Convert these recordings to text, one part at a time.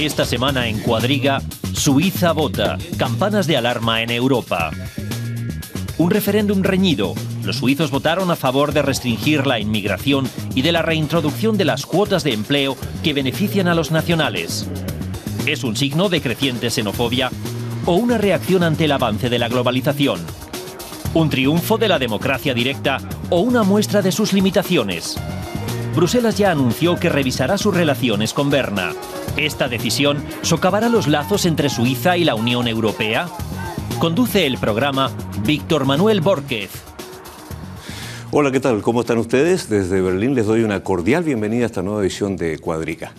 Esta semana en Cuadriga, Suiza vota, campanas de alarma en Europa. Un referéndum reñido. Los suizos votaron a favor de restringir la inmigración y de la reintroducción de las cuotas de empleo que benefician a los nacionales. ¿Es un signo de creciente xenofobia o una reacción ante el avance de la globalización? ¿Un triunfo de la democracia directa o una muestra de sus limitaciones? Bruselas ya anunció que revisará sus relaciones con Berna. ¿Esta decisión socavará los lazos entre Suiza y la Unión Europea? Conduce el programa Víctor Manuel Borquez. Hola, ¿qué tal? ¿Cómo están ustedes? Desde Berlín les doy una cordial bienvenida a esta nueva edición de Cuadriga.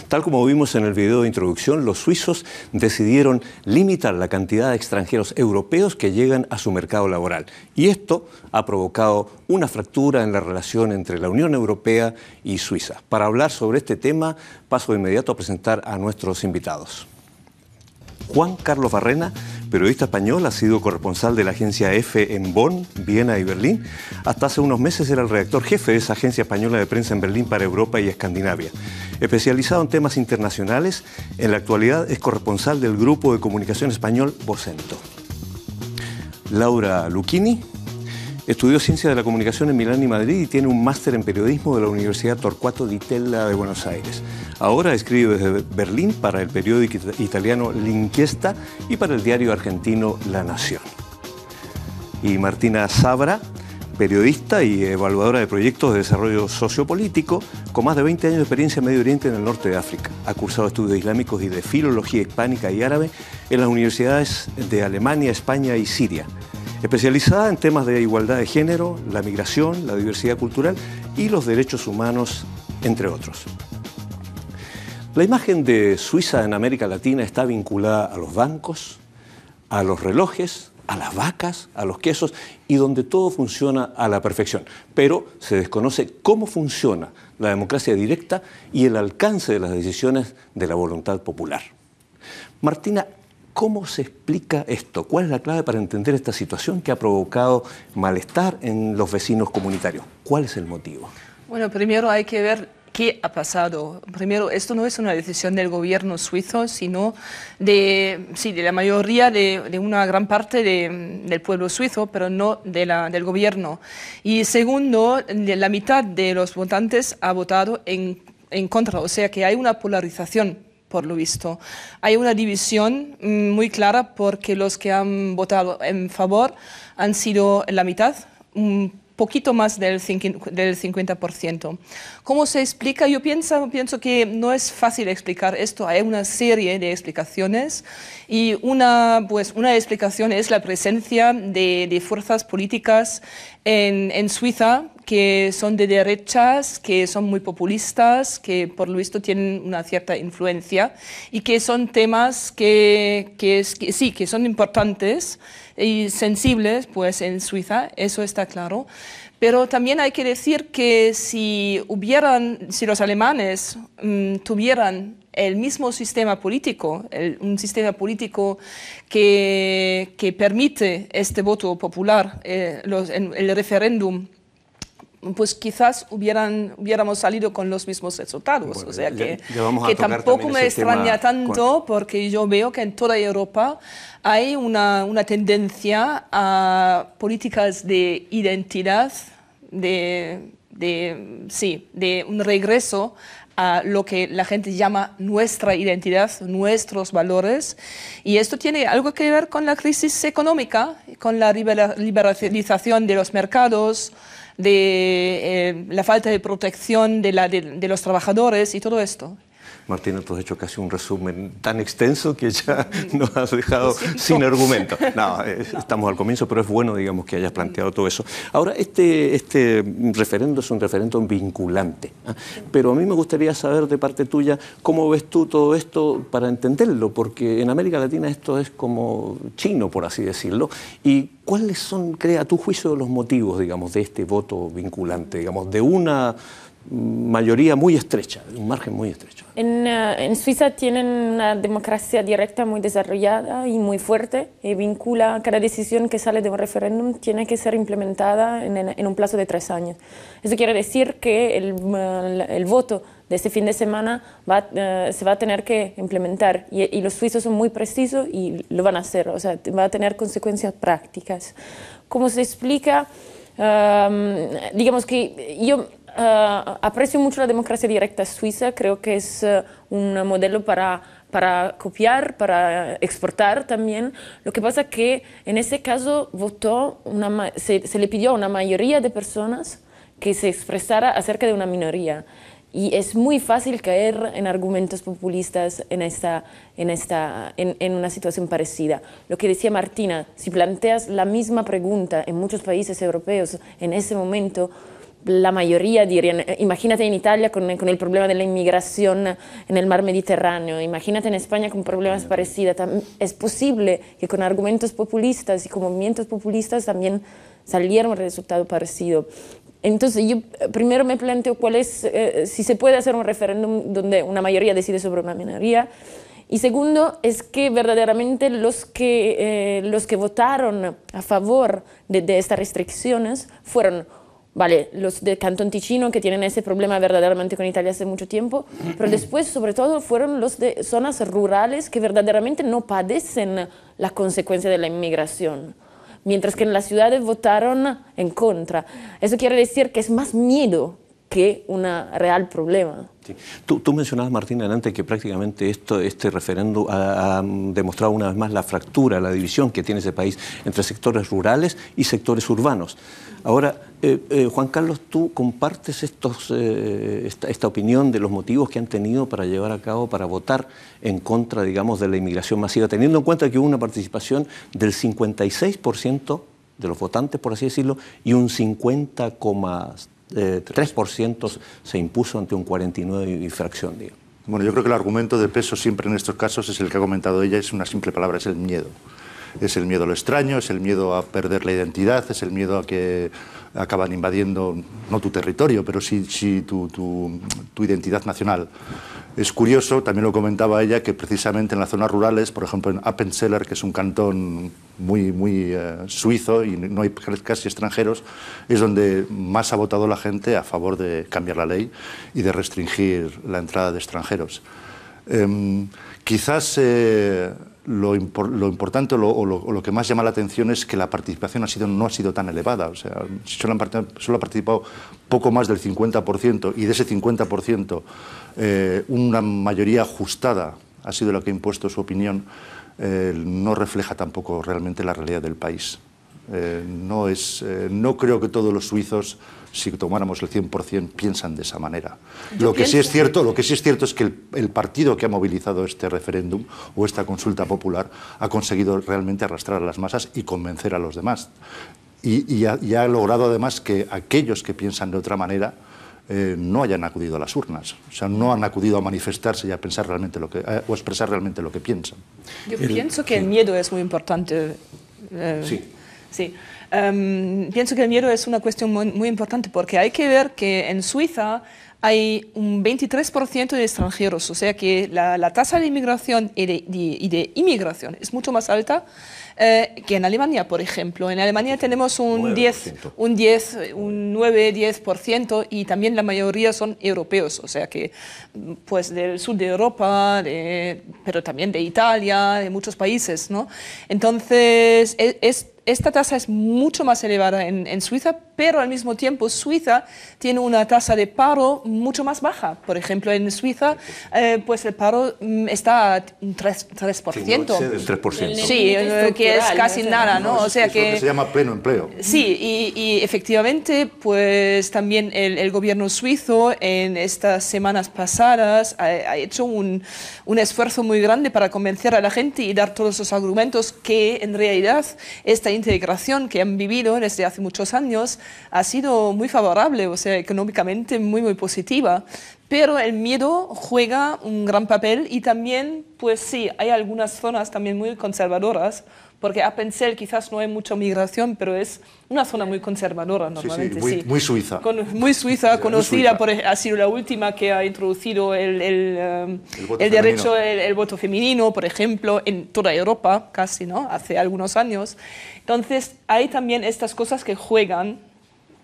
Tal como vimos en el video de introducción, los suizos decidieron limitar la cantidad de extranjeros europeos que llegan a su mercado laboral. Y esto ha provocado una fractura en la relación entre la Unión Europea y Suiza. Para hablar sobre este tema, paso de inmediato a presentar a nuestros invitados. Juan Carlos Barrena, periodista español, ha sido corresponsal de la agencia EFE en Bonn, Viena y Berlín. Hasta hace unos meses era el redactor jefe de esa agencia española de prensa en Berlín para Europa y Escandinavia. Especializado en temas internacionales, en la actualidad es corresponsal del grupo de comunicación español Vocento. Laura Lucchini estudió Ciencia de la Comunicación en Milán y Madrid y tiene un máster en Periodismo de la Universidad Torquato Di Tella de Buenos Aires. Ahora escribe desde Berlín para el periódico italiano L'Inchiesta y para el diario argentino La Nación. Y Martina Sabra, periodista y evaluadora de proyectos de desarrollo sociopolítico, con más de 20 años de experiencia en Medio Oriente y en el norte de África. Ha cursado estudios islámicos y de filología hispánica y árabe en las universidades de Alemania, España y Siria. Especializada en temas de igualdad de género, la migración, la diversidad cultural y los derechos humanos, entre otros. La imagen de Suiza en América Latina está vinculada a los bancos, a los relojes, a las vacas, a los quesos y donde todo funciona a la perfección. Pero se desconoce cómo funciona la democracia directa y el alcance de las decisiones de la voluntad popular. Martina, ¿cómo se explica esto? ¿Cuál es la clave para entender esta situación que ha provocado malestar en los vecinos comunitarios? ¿Cuál es el motivo? Bueno, primero hay que ver qué ha pasado. Primero, esto no es una decisión del gobierno suizo, sino de la mayoría de una gran parte del pueblo suizo, pero no del gobierno. Y segundo, la mitad de los votantes ha votado en contra, o sea que hay una polarización. Por lo visto, hay una división muy clara porque los que han votado en favor han sido la mitad, un poquito más del 50%. ¿Cómo se explica? Yo pienso que no es fácil explicar esto. Hay una serie de explicaciones y una explicación es la presencia de fuerzas políticas en Suiza que son de derechas, que son muy populistas, que por lo visto tienen una cierta influencia y que son temas que son importantes y sensibles pues, en Suiza, eso está claro. Pero también hay que decir que si los alemanes tuvieran el mismo sistema político, un sistema político que permite este voto popular, el referéndum, pues quizás hubiéramos salido con los mismos resultados. Bueno, o sea que tampoco me extraña tanto porque yo veo que en toda Europa hay una tendencia a políticas de identidad, de un regreso a lo que la gente llama nuestra identidad, nuestros valores. Y esto tiene algo que ver con la crisis económica, con la liberalización de los mercados, de la falta de protección de los trabajadores y todo esto. Martina, tú has hecho casi un resumen tan extenso que ya nos has dejado sin argumento. No, estamos al comienzo, pero es bueno, digamos, que hayas planteado todo eso. Ahora, este referendo es un referéndum vinculante, ¿eh? Pero a mí me gustaría saber de parte tuya cómo ves tú todo esto para entenderlo, porque en América Latina esto es como chino, por así decirlo, y ¿cuáles son, a tu juicio, los motivos, digamos, de este voto vinculante, digamos, de una mayoría muy estrecha, un margen muy estrecho? En Suiza tienen una democracia directa muy desarrollada y muy fuerte y vincula cada decisión que sale de un referéndum tiene que ser implementada en un plazo de 3 años. Eso quiere decir que el voto de este fin de semana se va a tener que implementar y los suizos son muy precisos y lo van a hacer, o sea, va a tener consecuencias prácticas. ¿Cómo se explica? Digamos que yo aprecio mucho la democracia directa suiza, creo que es un modelo para copiar, para exportar también. Lo que pasa es que en ese caso se le pidió a una mayoría de personas que se expresara acerca de una minoría. Y es muy fácil caer en argumentos populistas en una situación parecida. Lo que decía Martina, si planteas la misma pregunta en muchos países europeos en ese momento, la mayoría dirían, imagínate en Italia con el problema de la inmigración en el mar Mediterráneo, imagínate en España con problemas parecidos. Es posible que con argumentos populistas y con movimientos populistas también saliera un resultado parecido. Entonces yo primero me planteo si se puede hacer un referéndum donde una mayoría decide sobre una minoría. Y segundo, es que verdaderamente los que votaron a favor de estas restricciones fueron, vale, los de Cantón Ticino, que tienen ese problema verdaderamente con Italia hace mucho tiempo, pero después, sobre todo, fueron los de zonas rurales que verdaderamente no padecen la consecuencia de la inmigración, mientras que en las ciudades votaron en contra. Eso quiere decir que es más miedo que un real problema. Sí. Tú mencionabas, Martina, antes que prácticamente este referéndum ha demostrado una vez más la fractura, la división que tiene ese país entre sectores rurales y sectores urbanos. Ahora, Juan Carlos, ¿tú compartes esta opinión de los motivos que han tenido para llevar a cabo, para votar en contra, digamos, de la inmigración masiva, teniendo en cuenta que hubo una participación del 56% de los votantes, por así decirlo, y un 50,3% se impuso ante un 49% y fracción, digamos? Bueno, yo creo que el argumento de peso siempre en estos casos es el que ha comentado ella, es una simple palabra, es el miedo. Es el miedo a lo extraño, es el miedo a perder la identidad, es el miedo a que acaban invadiendo, no tu territorio, pero sí tu identidad nacional. Es curioso, también lo comentaba ella, que precisamente en las zonas rurales, por ejemplo en Appenzeller, que es un cantón muy suizo y no hay casi extranjeros, es donde más ha votado la gente a favor de cambiar la ley y de restringir la entrada de extranjeros. Quizás lo importante o lo que más llama la atención es que la participación no ha sido tan elevada. O sea, solo ha participado poco más del 50%, y de ese 50% una mayoría ajustada ha sido la que ha impuesto su opinión. No refleja tampoco realmente la realidad del país. No creo que todos los suizos, si tomáramos el 100%, piensan de esa manera. Lo que sí es cierto es que el partido que ha movilizado este referéndum o esta consulta popular ha conseguido realmente arrastrar a las masas y convencer a los demás. Y ha logrado además que aquellos que piensan de otra manera no hayan acudido a las urnas, o sea, no han acudido a manifestarse y a pensar realmente o expresar realmente lo que piensan. Yo pienso que el miedo es muy importante. Sí. Pienso que el miedo es una cuestión muy importante, porque hay que ver que en Suiza hay un 23% de extranjeros, o sea que la tasa de inmigración y de inmigración es mucho más alta que en Alemania, por ejemplo. En Alemania tenemos un 9-10%, y también la mayoría son europeos, o sea que pues del sur de Europa, pero también de Italia, de muchos países, ¿no? Entonces, esta tasa es mucho más elevada en Suiza, pero al mismo tiempo Suiza tiene una tasa de paro mucho más baja. Por ejemplo, en Suiza pues el paro está a 3%. Sí, del 3%. Sí, que es casi nada, ¿no? O sea que se llama pleno empleo. Sí, y efectivamente, pues también el gobierno suizo en estas semanas pasadas ha hecho un esfuerzo muy grande para convencer a la gente y dar todos los argumentos que en realidad esta integración que han vivido desde hace muchos años ha sido muy favorable, o sea, económicamente muy positiva. Pero el miedo juega un gran papel, y también, pues sí, hay algunas zonas también muy conservadoras, porque Appenzell quizás no hay mucha migración, pero es una zona muy conservadora normalmente. Sí, muy suiza. Muy suiza, conocida, ha sido la última que ha introducido el derecho, el voto femenino, por ejemplo, en toda Europa, casi, ¿no? Hace algunos años. Entonces, hay también estas cosas que juegan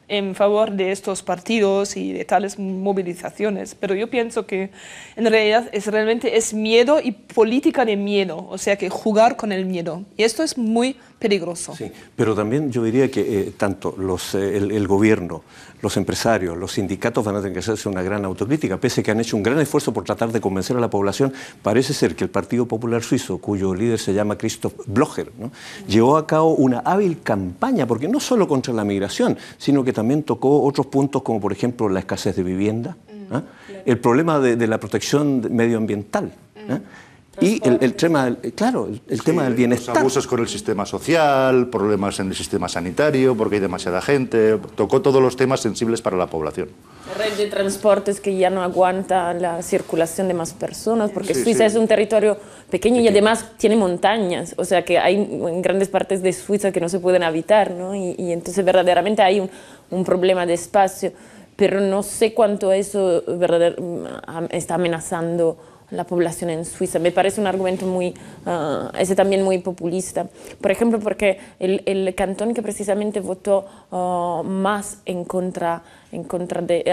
en favor de estos partidos y de tales movilizaciones, pero yo pienso que en realidad realmente es miedo y política de miedo, o sea que jugar con el miedo, y esto es muy peligroso. Sí, pero también yo diría que tanto el gobierno, los empresarios, los sindicatos van a tener que hacerse una gran autocrítica, pese a que han hecho un gran esfuerzo por tratar de convencer a la población. Parece ser que el Partido Popular Suizo, cuyo líder se llama Christoph Blocher, ¿no?, llevó a cabo una hábil campaña, porque no solo contra la migración, sino que también tocó otros puntos como por ejemplo la escasez de vivienda, el problema de la protección medioambiental, y el tema, claro, el tema del bienestar. Los abusos con el sistema social, problemas en el sistema sanitario, porque hay demasiada gente. Tocó todos los temas sensibles para la población. La red de transportes que ya no aguanta la circulación de más personas, porque Suiza es un territorio pequeño y además tiene montañas, o sea que hay en grandes partes de Suiza que no se pueden habitar, ¿no? Y entonces verdaderamente hay un problema de espacio, pero no sé cuánto eso está amenazando la población en Suiza. Me parece un argumento ese también muy populista. Por ejemplo, porque el cantón que precisamente votó más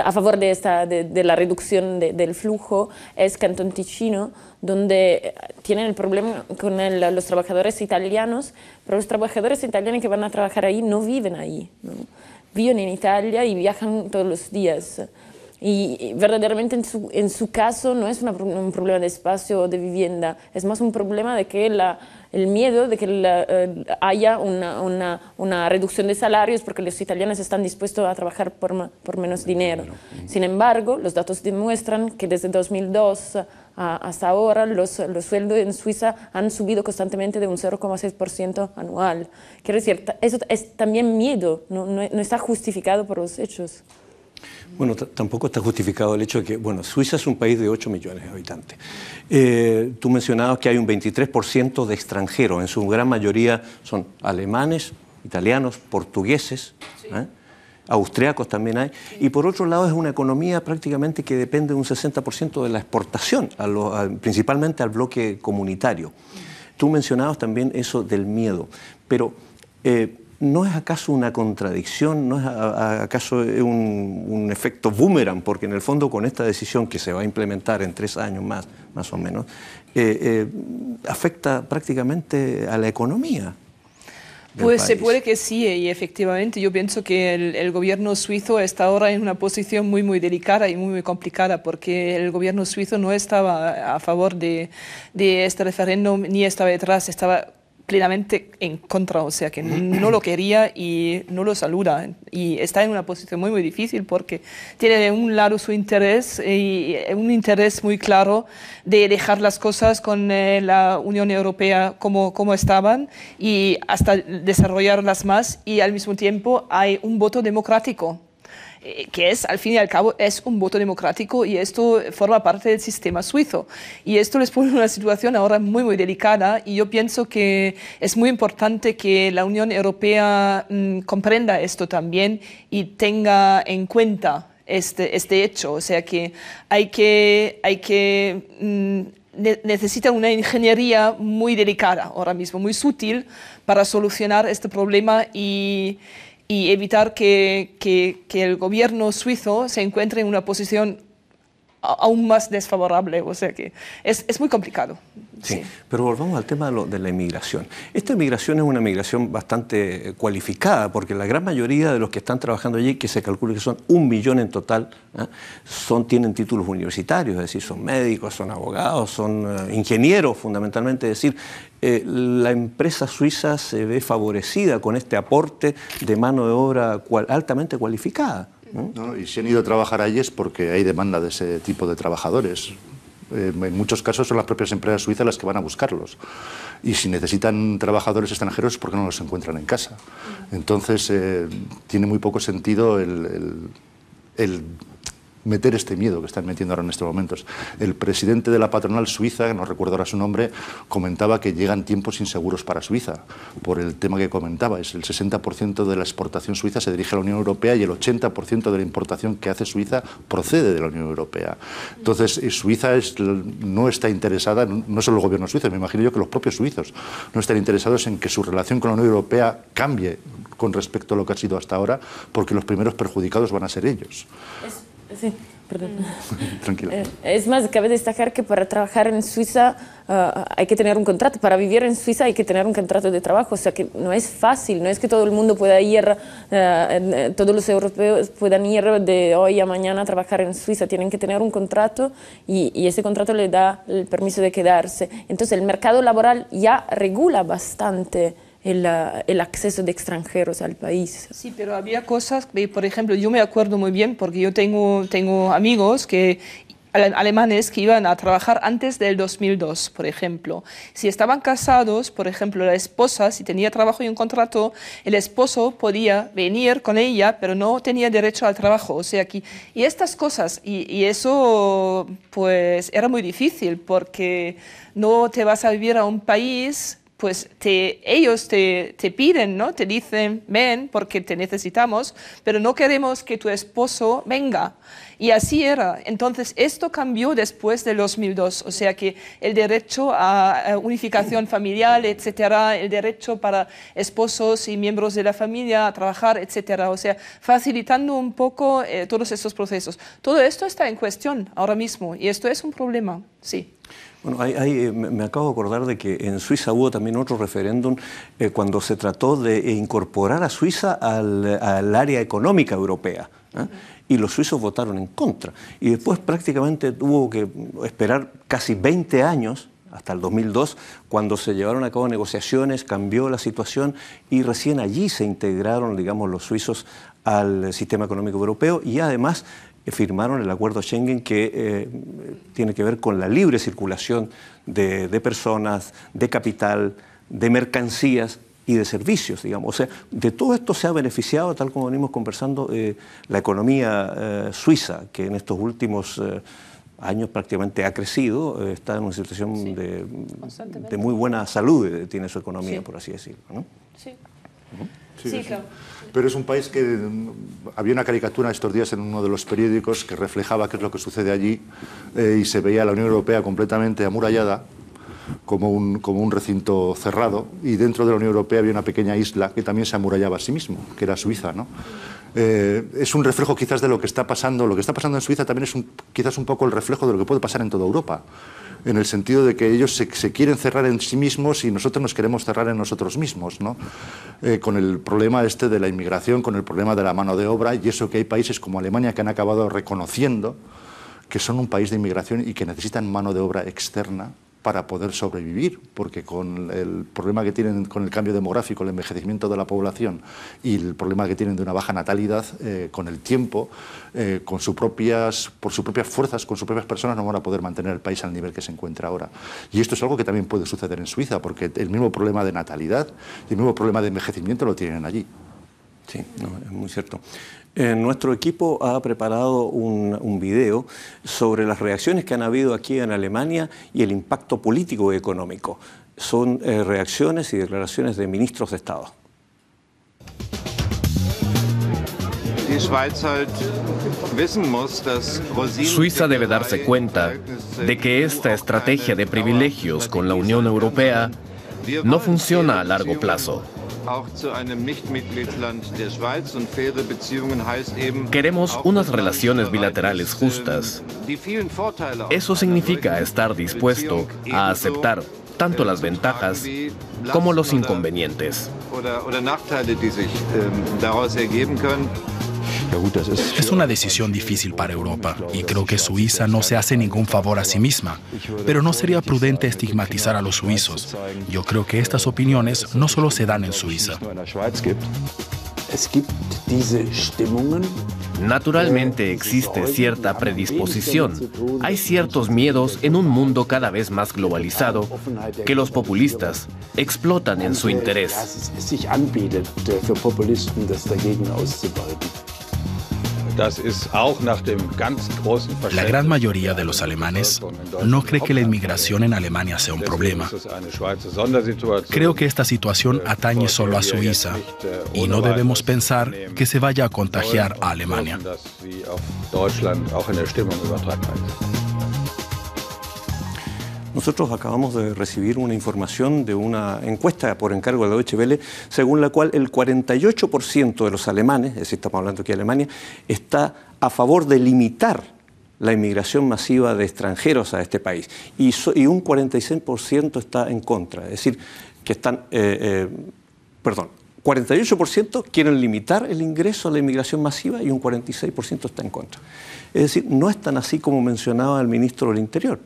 a favor de la reducción del flujo es Cantón Ticino, donde tienen el problema con los trabajadores italianos, pero los trabajadores italianos que van a trabajar ahí no viven ahí, ¿no? Viven en Italia y viajan todos los días. Y verdaderamente en su caso no es un problema de espacio o de vivienda, es más un problema de que el miedo de que haya una reducción de salarios porque los italianos están dispuestos a trabajar por menos dinero. Sin embargo, los datos demuestran que desde 2002 hasta ahora los sueldos en Suiza han subido constantemente de un 0,6% anual. Quiero decir, eso es también miedo, no está justificado por los hechos. Bueno, tampoco está justificado el hecho de que, bueno, Suiza es un país de 8 millones de habitantes. Tú mencionabas que hay un 23% de extranjeros, en su gran mayoría son alemanes, italianos, portugueses, austriacos también hay, y por otro lado es una economía prácticamente que depende de un 60% de la exportación, principalmente al bloque comunitario. Tú mencionabas también eso del miedo, pero ¿no es acaso una contradicción? ¿No es acaso un efecto boomerang? Porque en el fondo con esta decisión que se va a implementar en 3 años más o menos, afecta prácticamente a la economía. Pues se puede que sí, y efectivamente yo pienso que el gobierno suizo está ahora en una posición muy delicada y muy complicada, porque el gobierno suizo no estaba a favor de este referéndum ni estaba detrás, estaba plenamente en contra, o sea que no lo quería y no lo saluda, y está en una posición muy difícil porque tiene de un lado su interés y un interés muy claro de dejar las cosas con la Unión Europea como estaban y hasta desarrollarlas más, y al mismo tiempo hay un voto democrático que es, al fin y al cabo, es un voto democrático, y esto forma parte del sistema suizo. Y esto les pone en una situación ahora muy delicada, y yo pienso que es muy importante que la Unión Europea comprenda esto también y tenga en cuenta este hecho. O sea que necesita una ingeniería muy delicada ahora mismo, muy sutil, para solucionar este problema y evitar que el gobierno suizo se encuentre en una posición aún más desfavorable. O sea que es muy complicado. Sí, pero volvamos al tema de la inmigración. Esta inmigración es una migración bastante cualificada, porque la gran mayoría de los que están trabajando allí, que se calcula que son 1 millón en total, tienen títulos universitarios, es decir, son médicos, son abogados, son ingenieros fundamentalmente, es decir, la empresa suiza se ve favorecida con este aporte de mano de obra altamente cualificada. No, y si han ido a trabajar allí es porque hay demanda de ese tipo de trabajadores. En muchos casos son las propias empresas suizas las que van a buscarlos. Y si necesitan trabajadores extranjeros, ¿por qué no los encuentran en casa? Entonces, tiene muy poco sentido el meter este miedo que están metiendo ahora en estos momentos. El presidente de la patronal suiza, no recuerdo ahora su nombre, comentaba que llegan tiempos inseguros para Suiza, por el tema que comentaba. El 60% de la exportación suiza se dirige a la Unión Europea y el 80% de la importación que hace Suiza procede de la Unión Europea. Entonces, Suiza no está interesada, no solo el gobierno suizo, me imagino yo que los propios suizos no están interesados en que su relación con la Unión Europea cambie con respecto a lo que ha sido hasta ahora, porque los primeros perjudicados van a ser ellos. Sí, perdón. Tranquila. Es más, cabe destacar que para trabajar en Suiza hay que tener un contrato. Para vivir en Suiza hay que tener un contrato de trabajo. O sea que no es fácil, no es que todo el mundo pueda ir, todos los europeos puedan ir de hoy a mañana a trabajar en Suiza. Tienen que tener un contrato y ese contrato le da el permiso de quedarse. Entonces el mercado laboral ya regula bastante el acceso de extranjeros al país. Sí, pero había cosas, por ejemplo, yo me acuerdo muy bien porque yo tengo amigos alemanes que iban a trabajar antes del 2002, por ejemplo. Si estaban casados, por ejemplo, la esposa, si tenía trabajo y un contrato, el esposo podía venir con ella, pero no tenía derecho al trabajo. O sea, y estas cosas, y eso pues era muy difícil porque no te vas a vivir a un país, pues ellos te piden, ¿no? Te dicen, ven porque te necesitamos, pero no queremos que tu esposo venga. Y así era. Entonces, esto cambió después del 2002. O sea que el derecho a unificación familiar, etcétera, el derecho para esposos y miembros de la familia a trabajar, etcétera. O sea, facilitando un poco todos estos procesos. Todo esto está en cuestión ahora mismo y esto es un problema, sí. Bueno, me acabo de acordar de que en Suiza hubo también otro referéndum cuando se trató de incorporar a Suiza al área económica europea, ¿eh? Y los suizos votaron en contra. Y después prácticamente tuvo que esperar casi 20 años, hasta el 2002, cuando se llevaron a cabo negociaciones, cambió la situación y recién allí se integraron, digamos, los suizos al sistema económico europeo y además firmaron el acuerdo Schengen que tiene que ver con la libre circulación de personas, de capital, de mercancías y de servicios, digamos. O sea, de todo esto se ha beneficiado, tal como venimos conversando, la economía suiza, que en estos últimos años prácticamente ha crecido, está en una situación sí, de muy buena salud, tiene su economía, sí, por así decirlo, ¿no? Sí. Sí, Sí, sí. claro. Pero es un país que había una caricatura estos días en uno de los periódicos que reflejaba qué es lo que sucede allí y se veía a la Unión Europea completamente amurallada como un recinto cerrado y dentro de la Unión Europea había una pequeña isla que también se amurallaba a sí mismo, que era Suiza, ¿no? Es un reflejo quizás de lo que está pasando. Lo que está pasando en Suiza también es quizás un poco el reflejo de lo que puede pasar en toda Europa, en el sentido de que ellos se quieren cerrar en sí mismos y nosotros nos queremos cerrar en nosotros mismos, ¿no? Con el problema de la inmigración, con el problema de la mano de obra y eso que hay países como Alemania que han acabado reconociendo que son un país de inmigración y que necesitan mano de obra externa para poder sobrevivir, porque con el problema que tienen con el cambio demográfico, el envejecimiento de la población y el problema que tienen de una baja natalidad, con el tiempo, por sus propias fuerzas, con sus propias personas, no van a poder mantener el país al nivel que se encuentra ahora. Y esto es algo que también puede suceder en Suiza, porque el mismo problema de natalidad y el mismo problema de envejecimiento lo tienen allí. Sí, no, es muy cierto. Nuestro equipo ha preparado un video sobre las reacciones que han habido aquí en Alemania y el impacto político y económico. Son reacciones y declaraciones de ministros de Estado. Suiza debe darse cuenta de que esta estrategia de privilegios con la Unión Europea no funciona a largo plazo. Queremos unas relaciones bilaterales justas. Eso significa estar dispuesto a aceptar tanto las ventajas como los inconvenientes. Es una decisión difícil para Europa y creo que Suiza no se hace ningún favor a sí misma, pero no sería prudente estigmatizar a los suizos. Yo creo que estas opiniones no solo se dan en Suiza. Naturalmente existe cierta predisposición. Hay ciertos miedos en un mundo cada vez más globalizado que los populistas explotan en su interés. La gran mayoría de los alemanes no cree que la inmigración en Alemania sea un problema. Creo que esta situación atañe solo a Suiza y no debemos pensar que se vaya a contagiar a Alemania. Nosotros acabamos de recibir una información de una encuesta por encargo de la Deutsche Welle, según la cual el 48% de los alemanes, es decir, estamos hablando aquí de Alemania, está a favor de limitar la inmigración masiva de extranjeros a este país. Y un 46% está en contra. Es decir, que están... 48% quieren limitar el ingreso a la inmigración masiva y un 46% está en contra. Es decir, no es tan así como mencionaba el ministro del Interior,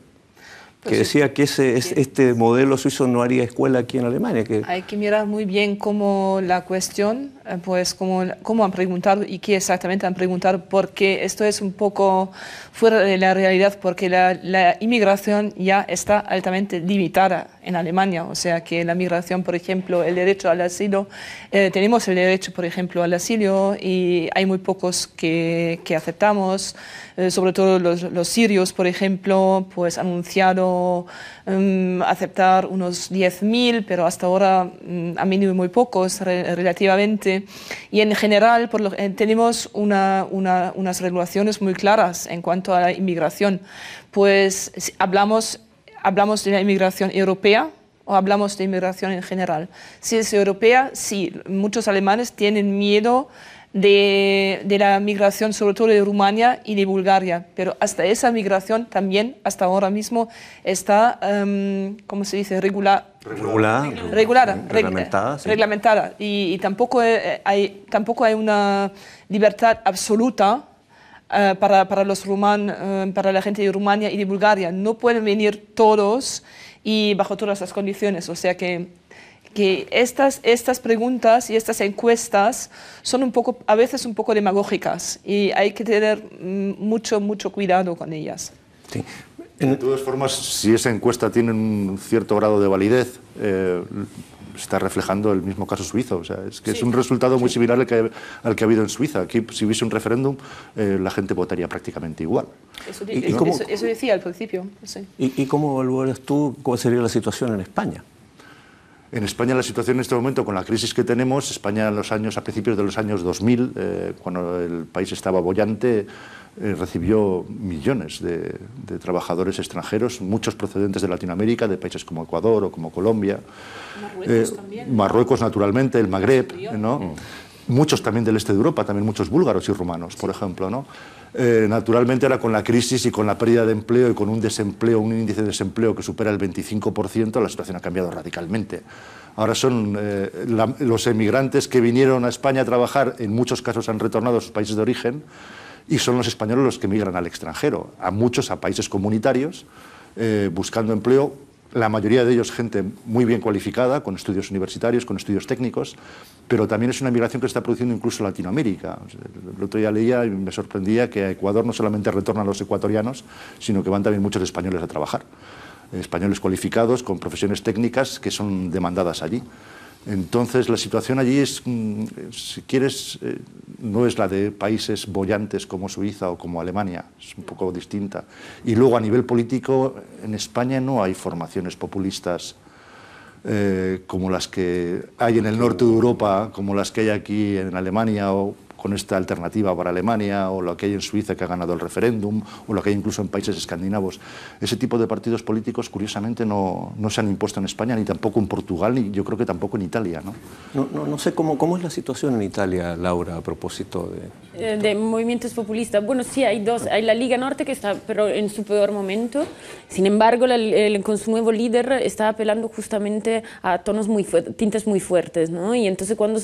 que decía que este modelo suizo no haría escuela aquí en Alemania. Hay que mirar muy bien cómo la cuestión, pues cómo han preguntado y qué exactamente han preguntado, porque esto es un poco fuera de la realidad, porque la inmigración ya está altamente limitada en Alemania. O sea que la migración, por ejemplo, el derecho al asilo, tenemos el derecho, por ejemplo, al asilo y hay muy pocos que aceptamos. Sobre todo los sirios, por ejemplo, pues han anunciado aceptar unos 10.000, pero hasta ahora han venido muy pocos relativamente. Y en general tenemos unas regulaciones muy claras en cuanto a la inmigración. Pues hablamos de la inmigración europea o hablamos de inmigración en general. Si es europea, sí, muchos alemanes tienen miedo de la migración, sobre todo de Rumania y de Bulgaria, pero hasta esa migración también, hasta ahora mismo, está, ¿cómo se dice?, reglamentada. Y tampoco hay una libertad absoluta para la gente de Rumania y de Bulgaria. No pueden venir todos y bajo todas las condiciones, o sea que estas preguntas y estas encuestas son a veces un poco demagógicas y hay que tener mucho cuidado con ellas. Sí. De todas formas, si esa encuesta tiene un cierto grado de validez, está reflejando el mismo caso suizo. O sea, es que es un resultado muy similar al que ha habido en Suiza. Aquí, si hubiese un referéndum, la gente votaría prácticamente igual. Eso decía al principio. Sí. ¿Y cómo evaluarías tú cuál sería la situación en España? En España la situación en este momento, con la crisis que tenemos, España a principios de los años 2000, cuando el país estaba boyante, recibió millones de trabajadores extranjeros, muchos procedentes de Latinoamérica, de países como Ecuador o como Colombia. Marruecos también. Marruecos, naturalmente, el Magreb, ¿no? Muchos también del este de Europa, también muchos búlgaros y rumanos, por ejemplo, ¿no? Naturalmente ahora con la crisis y con la pérdida de empleo y con un índice de desempleo que supera el 25%, la situación ha cambiado radicalmente. Ahora son los emigrantes que vinieron a España a trabajar, en muchos casos han retornado a sus países de origen, y son los españoles los que migran al extranjero, a países comunitarios, buscando empleo. La mayoría de ellos gente muy bien cualificada, con estudios universitarios, con estudios técnicos, pero también es una migración que se está produciendo incluso en Latinoamérica. El otro día leía y me sorprendía que a Ecuador no solamente retornan los ecuatorianos, sino que van también muchos españoles a trabajar. Españoles cualificados, con profesiones técnicas que son demandadas allí. Entonces la situación allí es, si quieres, no es la de países bollantes como Suiza o como Alemania, es un poco distinta. Y luego a nivel político, en España no hay formaciones populistas como las que hay en el norte de Europa, como las que hay aquí en Alemania o con esta alternativa para Alemania, o lo que hay en Suiza que ha ganado el referéndum, o lo que hay incluso en países escandinavos. Ese tipo de partidos políticos, curiosamente, no se han impuesto en España, ni tampoco en Portugal, ni yo creo que tampoco en Italia, ¿no? No sé cómo es la situación en Italia, Laura, a propósito de movimientos populistas. Bueno, sí, hay dos. Hay la Liga Norte que está pero en su peor momento. Sin embargo, con su nuevo líder está apelando justamente a tintes muy fuertes, ¿no? Y entonces cuando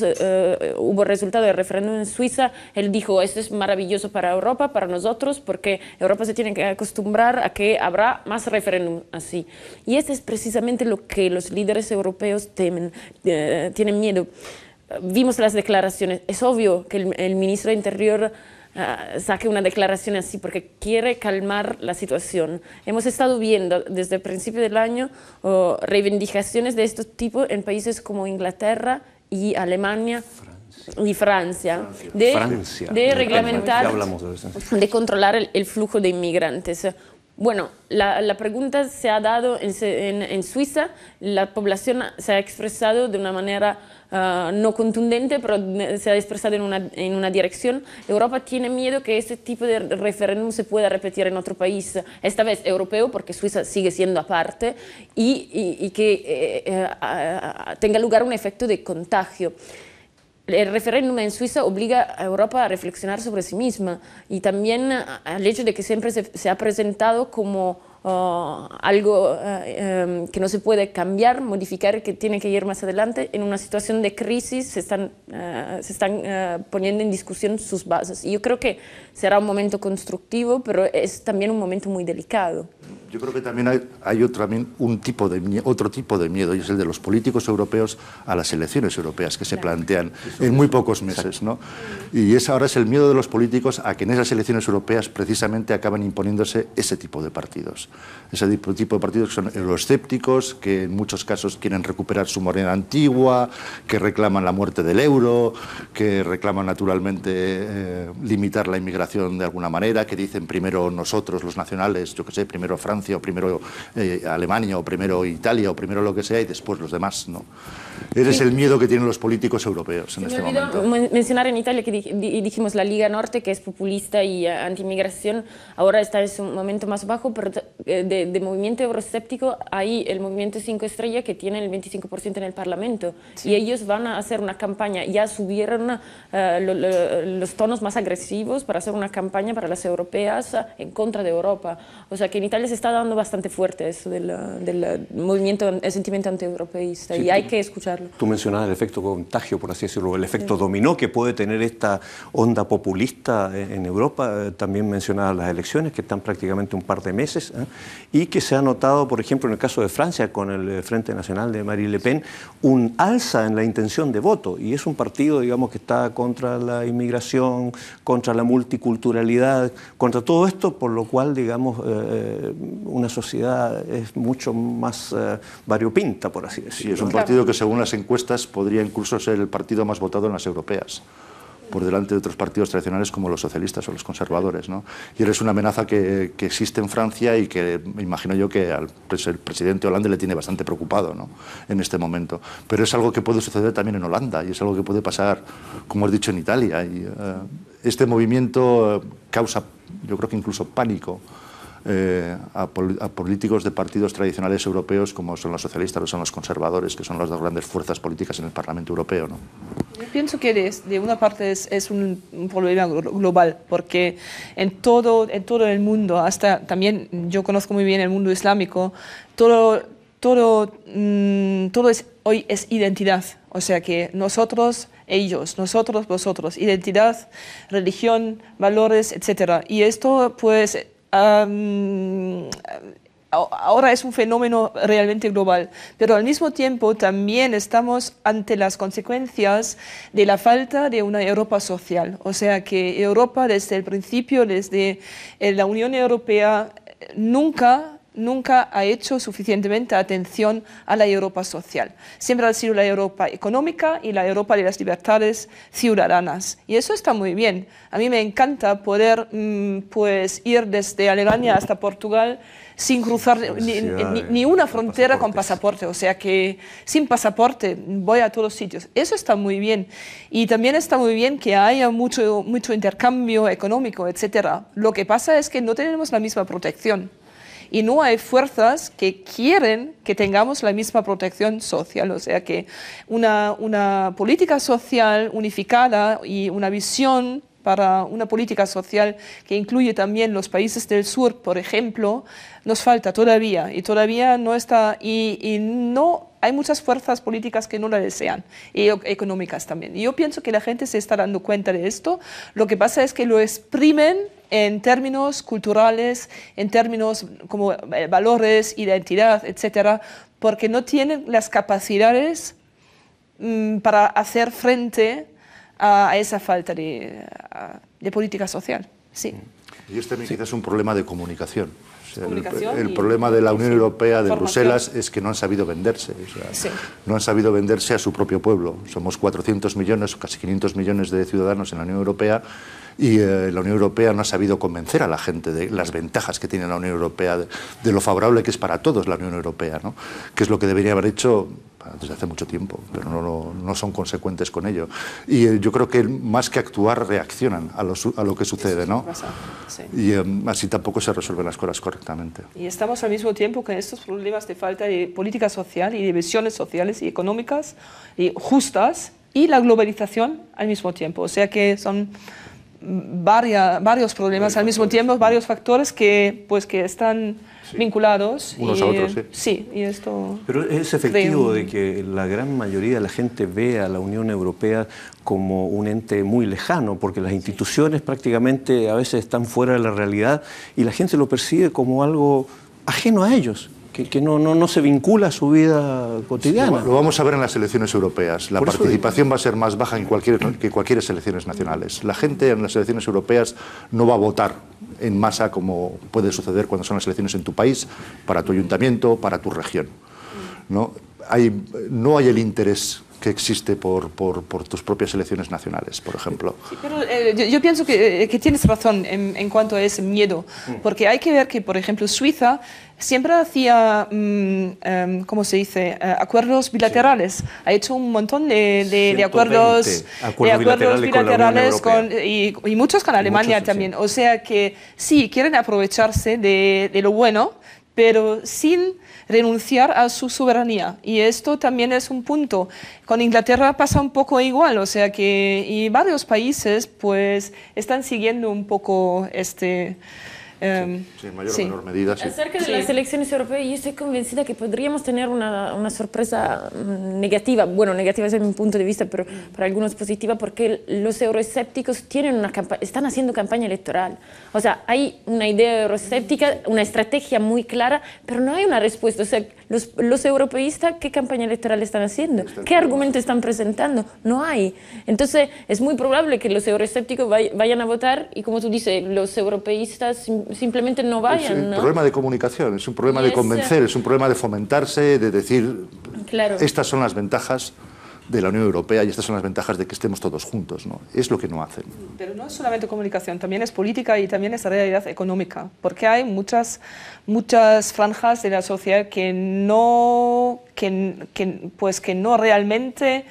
hubo resultado del referéndum en Suiza, él dijo, esto es maravilloso para Europa, para nosotros, porque Europa se tiene que acostumbrar a que habrá más referéndum así. Y este es precisamente lo que los líderes europeos temen, tienen miedo. Vimos las declaraciones. Es obvio que el ministro de Interior saque una declaración así porque quiere calmar la situación. Hemos estado viendo desde el principio del año reivindicaciones de este tipo en países como Inglaterra y Alemania y Francia, de reglamentar, de controlar el flujo de inmigrantes. Bueno, la pregunta se ha dado en Suiza, la población se ha expresado de una manera no contundente, pero se ha expresado en una dirección. Europa tiene miedo que este tipo de referéndum se pueda repetir en otro país, esta vez europeo, porque Suiza sigue siendo aparte, y que tenga lugar un efecto de contagio. El referéndum en Suiza obliga a Europa a reflexionar sobre sí misma y también al hecho de que siempre se ha presentado como algo que no se puede cambiar, modificar, que tiene que ir más adelante. En una situación de crisis se están poniendo en discusión sus bases. Y yo creo que será un momento constructivo, pero es también un momento muy delicado. Yo creo que también hay otro tipo de miedo, y es el de los políticos europeos a las elecciones europeas que se plantean en muy pocos meses, ¿no? Y ahora es el miedo de los políticos a que en esas elecciones europeas precisamente acaban imponiéndose ese tipo de partidos. Ese tipo de partidos que son euroescépticos, que en muchos casos quieren recuperar su moneda antigua, que reclaman la muerte del euro, que reclaman naturalmente limitar la inmigración de alguna manera, que dicen primero nosotros los nacionales, yo qué sé, primero Francia o primero Alemania o primero Italia o primero lo que sea y después los demás, ¿no? Ese es el miedo que tienen los políticos europeos en este momento. Mencionar en Italia que dijimos la Liga Norte, que es populista y anti-inmigración, ahora está en un momento más bajo, pero de movimiento euroescéptico hay el movimiento 5 Estrellas que tiene el 25% en el Parlamento, y ellos van a hacer una campaña, ya subieron los tonos más agresivos para hacer una campaña para las europeas en contra de Europa. O sea que en Italia se está dando bastante fuerte eso del movimiento, el sentimiento antieuropeísta, y hay que escucharlo. Tú mencionabas el efecto contagio, por así decirlo, el efecto dominó que puede tener esta onda populista en Europa. También mencionabas las elecciones, que están prácticamente un par de meses, y que se ha notado, por ejemplo, en el caso de Francia, con el Frente Nacional de Marine Le Pen, un alza en la intención de voto, y es un partido, digamos, que está contra la inmigración, contra la multiculturalidad, contra todo esto, por lo cual, digamos, una sociedad es mucho más variopinta, por así decirlo. Sí, es un partido que según las encuestas podría incluso ser el partido más votado en las europeas, por delante de otros partidos tradicionales como los socialistas o los conservadores, ¿no? Y es una amenaza que existe en Francia y que me imagino yo que al presidente Hollande le tiene bastante preocupado, ¿no?, en este momento. Pero es algo que puede suceder también en Holanda y es algo que puede pasar, como has dicho, en Italia. Y, este movimiento causa, yo creo que incluso pánico a políticos de partidos tradicionales europeos como son los socialistas o son los conservadores, que son las dos grandes fuerzas políticas en el Parlamento Europeo, ¿no? Yo pienso que de una parte es un problema global, porque en todo el mundo, hasta también yo conozco muy bien el mundo islámico, todo hoy es identidad. O sea que nosotros, ellos, nosotros, vosotros, identidad, religión, valores, etc. Y esto pues ahora es un fenómeno realmente global, pero al mismo tiempo también estamos ante las consecuencias de la falta de una Europa social. O sea que Europa desde el principio, desde la Unión Europea, nunca ha hecho suficientemente atención a la Europa social. Siempre ha sido la Europa económica y la Europa de las libertades ciudadanas. Y eso está muy bien. A mí me encanta poder pues, ir desde Alemania hasta Portugal sin cruzar ni una frontera con pasaporte. O sea que sin pasaporte voy a todos sitios. Eso está muy bien. Y también está muy bien que haya mucho intercambio económico, etc. Lo que pasa es que no tenemos la misma protección. Y no hay fuerzas que quieren que tengamos la misma protección social. O sea que una política social unificada y una visión para una política social que incluye también los países del sur, por ejemplo, nos falta todavía. Y todavía no está, y no hay muchas fuerzas políticas que no la desean, y económicas también. Y yo pienso que la gente se está dando cuenta de esto. Lo que pasa es que lo exprimen en términos culturales, en términos como valores, identidad, etcétera, porque no tienen las capacidades para hacer frente a esa falta de política social. Sí. Y este quizás es un problema de comunicación. El problema de la Unión Europea, de Bruselas, es que no han sabido venderse. O sea, no han sabido venderse a su propio pueblo. Somos 400 millones, casi 500 millones de ciudadanos en la Unión Europea y la Unión Europea no ha sabido convencer a la gente de las ventajas que tiene la Unión Europea, de lo favorable que es para todos la Unión Europea, ¿no? Que es lo que debería haber hecho desde hace mucho tiempo, pero no son consecuentes con ello. Y yo creo que más que actuar, reaccionan a lo que sucede, ¿no? Sí. Y así tampoco se resuelven las cosas correctamente. Y estamos al mismo tiempo con estos problemas de falta de política social y de visiones sociales y económicas y justas, y la globalización al mismo tiempo. O sea que son varios problemas al mismo tiempo, varios factores que están vinculados. Unos a otros, sí. Sí, y esto... Pero es efectivo de que la gran mayoría de la gente ve a la Unión Europea como un ente muy lejano, porque las instituciones prácticamente a veces están fuera de la realidad y la gente lo percibe como algo ajeno a ellos, que no se vincula a su vida cotidiana. Lo vamos a ver en las elecciones europeas. La participación va a ser más baja que cualquier elecciones nacionales. La gente en las elecciones europeas no va a votar en masa como puede suceder cuando son las elecciones en tu país, para tu ayuntamiento, para tu región. No hay el interés que existe por tus propias elecciones nacionales, por ejemplo. Sí, pero yo pienso que tienes razón en cuanto a ese miedo, porque hay que ver que, por ejemplo, Suiza siempre hacía, ¿cómo se dice?, acuerdos bilaterales. Ha hecho un montón de acuerdos bilaterales y muchos con Alemania también. Sí. O sea que sí, quieren aprovecharse de lo bueno, pero sin renunciar a su soberanía. Y esto también es un punto. Con Inglaterra pasa un poco igual, o sea que y varios países pues están siguiendo un poco sí, en mayor o menor medida, sí. Acerca de las elecciones europeas, yo estoy convencida que podríamos tener una sorpresa negativa. Bueno, negativa desde mi punto de vista, pero para algunos positiva, porque los euroescépticos están haciendo campaña electoral. O sea, hay una idea euroescéptica, una estrategia muy clara, pero no hay una respuesta. O sea, los europeístas, ¿qué campaña electoral están haciendo? ¿Qué argumentos están presentando? No hay. Entonces, es muy probable que los euroescépticos vayan a votar y, como tú dices, los europeístas simplemente no vayan. Es un problema de comunicación, es un problema de convencer, es un problema de fomentarse, de decir, claro, estas son las ventajas de la Unión Europea y estas son las ventajas de que estemos todos juntos, ¿no? Es lo que no hacen. Pero no es solamente comunicación, también es política y también es realidad económica, porque hay muchas franjas de la sociedad que no realmente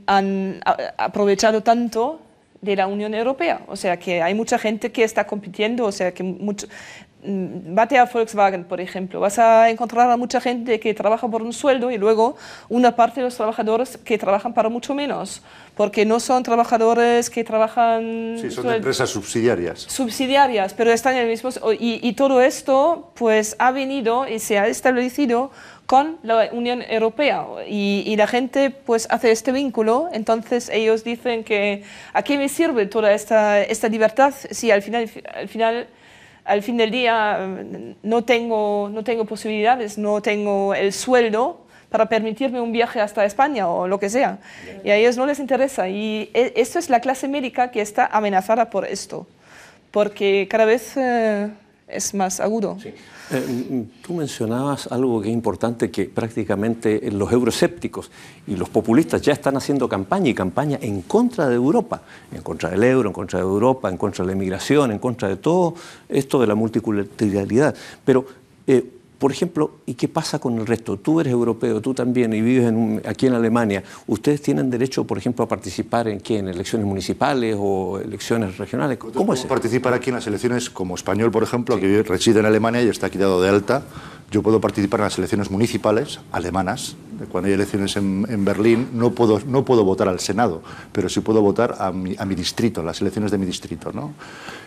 han aprovechado tanto de la Unión Europea. O sea que hay mucha gente que está compitiendo, o sea que vete a Volkswagen, por ejemplo, vas a encontrar a mucha gente que trabaja por un sueldo y luego una parte de los trabajadores que trabajan para mucho menos, porque no son trabajadores que trabajan... Sí, son empresas subsidiarias. Subsidiarias, pero están en el mismo... Y todo esto pues ha venido y se ha establecido con la Unión Europea y la gente pues hace este vínculo, entonces ellos dicen que ¿a qué me sirve toda esta libertad si al fin del día no tengo posibilidades, no tengo el sueldo para permitirme un viaje hasta España o lo que sea? Y a ellos no les interesa. Y esto es la clase médica que está amenazada por esto, porque cada vez es más agudo. Sí. Tú mencionabas algo que es importante, que prácticamente los euroescépticos y los populistas ya están haciendo campaña y campaña en contra de Europa, en contra del euro, en contra de Europa, en contra de la inmigración, en contra de todo esto de la multiculturalidad. Pero, por ejemplo, ¿y qué pasa con el resto? Tú eres europeo, tú también, y vives aquí en Alemania. ¿Ustedes tienen derecho, por ejemplo, a participar en elecciones municipales o elecciones regionales? ¿Cómo es eso? Participar aquí en las elecciones como español, por ejemplo, que reside en Alemania y está aquí dado de alta. Yo puedo participar en las elecciones municipales alemanas. Cuando hay elecciones en Berlín no puedo votar al Senado, pero sí puedo votar a mi distrito, en las elecciones de mi distrito, ¿no?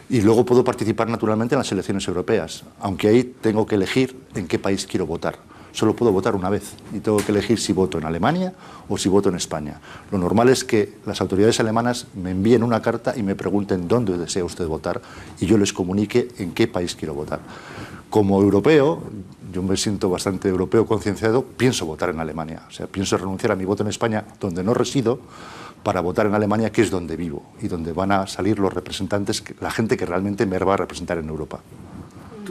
Y luego puedo participar naturalmente en las elecciones europeas, aunque ahí tengo que elegir en qué país quiero votar. Solo puedo votar una vez y tengo que elegir si voto en Alemania o si voto en España. Lo normal es que las autoridades alemanas me envíen una carta y me pregunten dónde desea usted votar y yo les comunique en qué país quiero votar. Como europeo, yo me siento bastante europeo concienciado, pienso votar en Alemania. O sea, pienso renunciar a mi voto en España, donde no resido, para votar en Alemania, que es donde vivo y donde van a salir los representantes, la gente que realmente me va a representar en Europa.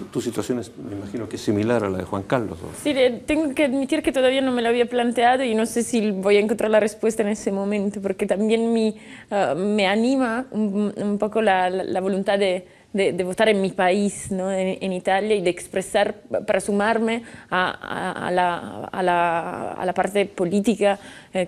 Tu situación me imagino que es similar a la de Juan Carlos, ¿no? Sí, tengo que admitir que todavía no me lo había planteado y no sé si voy a encontrar la respuesta en ese momento, porque también me anima un poco la voluntad de votar en mi país, ¿no? en Italia, y de expresar, para sumarme a la parte política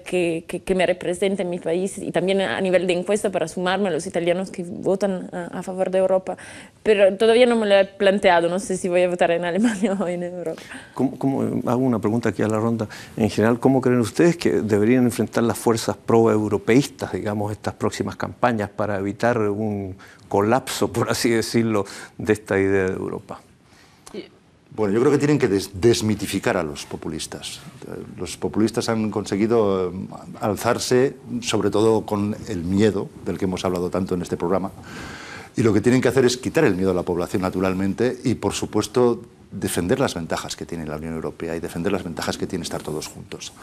que me representa en mi país, y también a nivel de encuesta para sumarme a los italianos que votan a favor de Europa. Pero todavía no me lo he planteado, no sé si voy a votar en Alemania o en Europa. Hago una pregunta aquí a la ronda. En general, ¿cómo creen ustedes que deberían enfrentar las fuerzas pro-europeístas, digamos, estas próximas campañas para evitar un colapso, por así decirlo, de esta idea de Europa? Bueno, yo creo que tienen que desmitificar a los populistas. Los populistas han conseguido alzarse, sobre todo con el miedo, del que hemos hablado tanto en este programa, y lo que tienen que hacer es quitar el miedo a la población, naturalmente, y, por supuesto, defender las ventajas que tiene la Unión Europea y defender las ventajas que tiene estar todos juntos.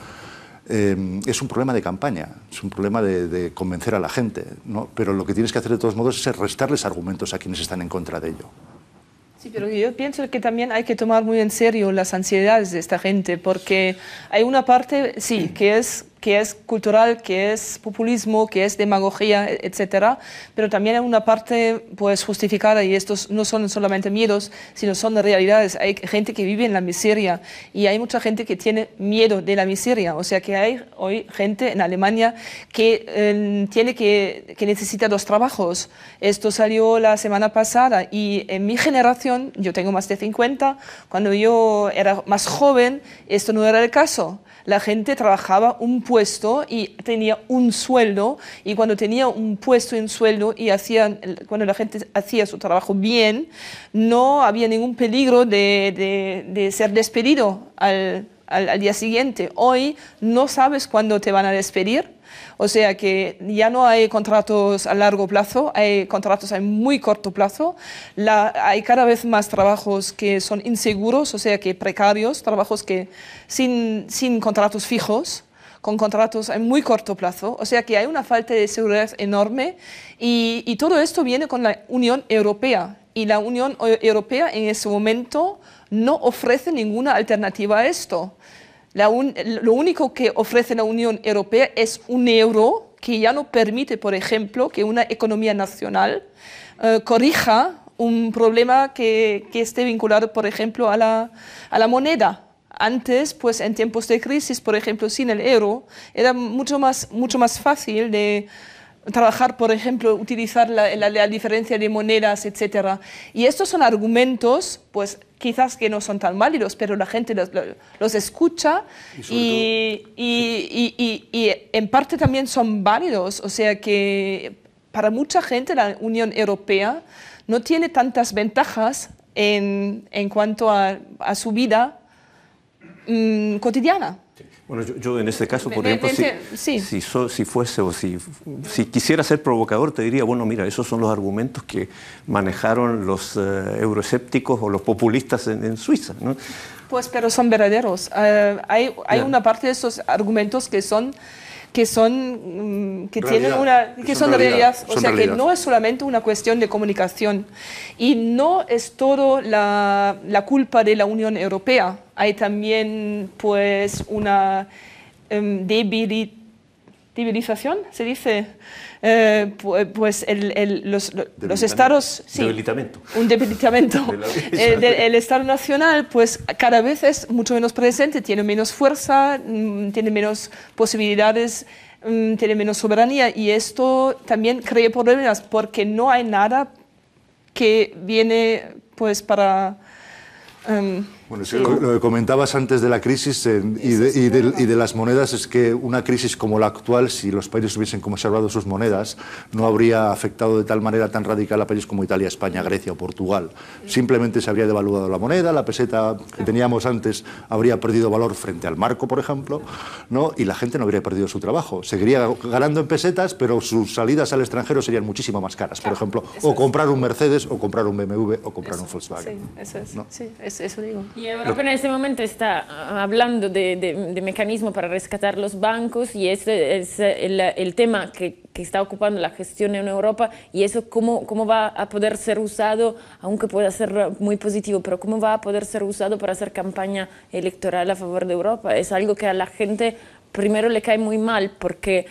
Es un problema de campaña, es un problema de convencer a la gente, ¿no? Pero lo que tienes que hacer de todos modos es restarles argumentos a quienes están en contra de ello. Sí, pero yo pienso que también hay que tomar muy en serio las ansiedades de esta gente, porque hay una parte, sí, que es cultural, que es populismo, que es demagogia, etcétera, pero también hay una parte pues justificada, y estos no son solamente miedos, sino son realidades. Hay gente que vive en la miseria y hay mucha gente que tiene miedo de la miseria. O sea que hay hoy gente en Alemania que que necesita dos trabajos. Esto salió la semana pasada, y en mi generación, yo tengo más de 50, cuando yo era más joven, esto no era el caso. La gente trabajaba un puesto y tenía un sueldo, y cuando tenía un puesto y un sueldo y cuando la gente hacía su trabajo bien, no había ningún peligro de ser despedido al día siguiente. Hoy no sabes cuándo te van a despedir. O sea que ya no hay contratos a largo plazo, hay contratos a muy corto plazo. Hay cada vez más trabajos que son inseguros, o sea que precarios, trabajos que sin contratos fijos, con contratos a muy corto plazo. O sea que hay una falta de seguridad enorme, y todo esto viene con la Unión Europea. Y la Unión Europea en ese momento no ofrece ninguna alternativa a esto. Lo único que ofrece la Unión Europea es un euro que ya no permite, por ejemplo, que una economía nacional corrija un problema que esté vinculado, por ejemplo, a la moneda. Antes, pues en tiempos de crisis, por ejemplo, sin el euro, era mucho más fácil de trabajar, por ejemplo, utilizar la diferencia de monedas, etc. Y estos son argumentos, pues quizás que no son tan válidos, pero la gente los escucha y en parte también son válidos. O sea que para mucha gente la Unión Europea no tiene tantas ventajas en cuanto a su vida cotidiana. Bueno, yo en ese caso, por ejemplo, si fuese o si quisiera ser provocador, te diría, bueno, mira, esos son los argumentos que manejaron los euroescépticos o los populistas en Suiza, ¿no? Pues, pero son verdaderos. Hay una parte de esos argumentos que son realidad. O sea, que no es solamente una cuestión de comunicación, y no es todo la culpa de la Unión Europea. Hay también pues una debilitación, se dice, pues los estados... Sí, debilitamiento. Un debilitamiento. El Estado Nacional pues cada vez es mucho menos presente, tiene menos fuerza, tiene menos posibilidades, tiene menos soberanía, y esto también crea problemas porque no hay nada que viene pues para... Bueno, sí, lo que comentabas antes de la crisis y de las monedas, es que una crisis como la actual, si los países hubiesen conservado sus monedas, no habría afectado de tal manera tan radical a países como Italia, España, Grecia o Portugal. Simplemente se habría devaluado la moneda, la peseta que teníamos antes habría perdido valor frente al marco, por ejemplo, ¿no? Y la gente no habría perdido su trabajo. Seguiría ganando en pesetas, pero sus salidas al extranjero serían muchísimo más caras, por ejemplo, o comprar un Mercedes, o comprar un BMW, o comprar un Volkswagen. Sí, eso es, ¿no? sí, eso digo. Y Europa en este momento está hablando de mecanismos para rescatar los bancos y ese es el tema que está ocupando la gestión en Europa y eso cómo va a poder ser usado, aunque pueda ser muy positivo, pero cómo va a poder ser usado para hacer campaña electoral a favor de Europa. Es algo que a la gente primero le cae muy mal porque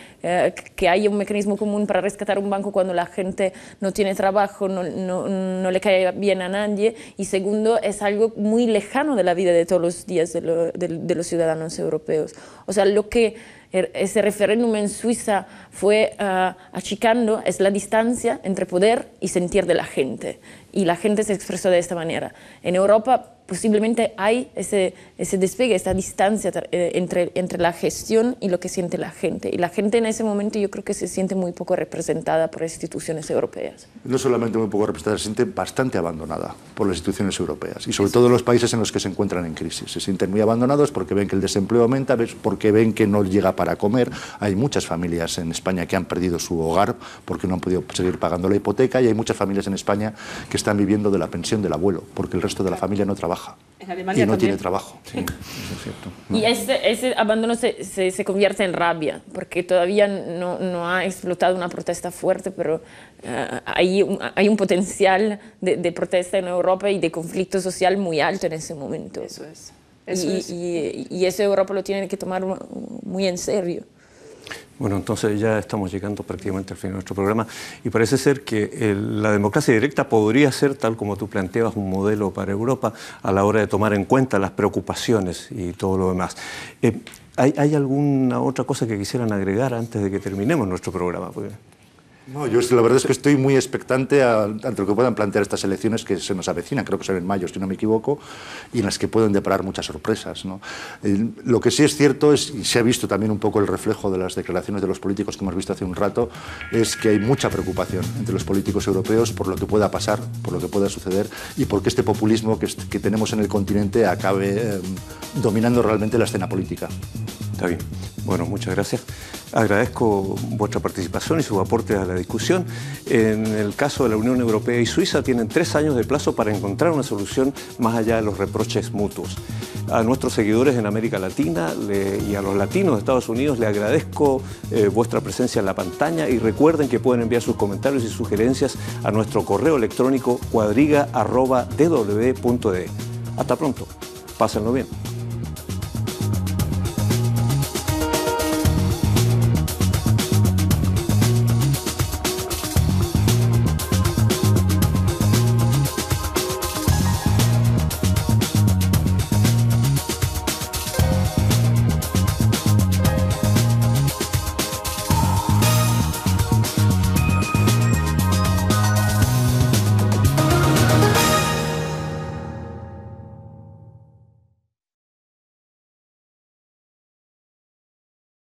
que haya un mecanismo común para rescatar un banco cuando la gente no tiene trabajo, no le cae bien a nadie, y segundo, es algo muy lejano de la vida de todos los días de los ciudadanos europeos. O sea, lo que ese referéndum en Suiza fue achicando es la distancia entre poder y sentir de la gente, y la gente se expresó de esta manera. En Europa posiblemente hay ese despegue, esta distancia entre la gestión y lo que siente la gente. Y la gente en ese momento yo creo que se siente muy poco representada por las instituciones europeas. No solamente muy poco representada, se siente bastante abandonada por las instituciones europeas. Y sobre todo en los países en los que se encuentran en crisis. Se sienten muy abandonados porque ven que el desempleo aumenta, porque ven que no llega para comer. Hay muchas familias en España que han perdido su hogar porque no han podido seguir pagando la hipoteca, y hay muchas familias en España que están viviendo de la pensión del abuelo porque el resto de la familia no trabaja. En Alemania y no también tiene trabajo. Sí, eso es cierto. No. Y ese abandono se convierte en rabia, porque todavía no ha explotado una protesta fuerte, pero hay un potencial de protesta en Europa y de conflicto social muy alto en ese momento. Eso es. Y eso Europa lo tiene que tomar muy en serio. Bueno, entonces ya estamos llegando prácticamente al fin de nuestro programa y parece ser que la democracia directa podría ser, tal como tú planteabas, un modelo para Europa a la hora de tomar en cuenta las preocupaciones y todo lo demás. ¿Hay alguna otra cosa que quisieran agregar antes de que terminemos nuestro programa? No, yo la verdad es que estoy muy expectante ante lo que puedan plantear estas elecciones que se nos avecinan, creo que son en mayo, si no me equivoco, y en las que pueden deparar muchas sorpresas, ¿no? Lo que sí es cierto, y se ha visto también un poco el reflejo de las declaraciones de los políticos que hemos visto hace un rato, es que hay mucha preocupación entre los políticos europeos por lo que pueda pasar, por lo que pueda suceder, y porque este populismo que tenemos en el continente acabe dominando realmente la escena política. Está bien. Bueno, muchas gracias. Agradezco vuestra participación y sus aportes a la discusión. En el caso de la Unión Europea y Suiza tienen 3 años de plazo para encontrar una solución más allá de los reproches mutuos. A nuestros seguidores en América Latina y a los latinos de Estados Unidos les agradezco vuestra presencia en la pantalla y recuerden que pueden enviar sus comentarios y sugerencias a nuestro correo electrónico cuadriga@dw.de. Hasta pronto. Pásenlo bien.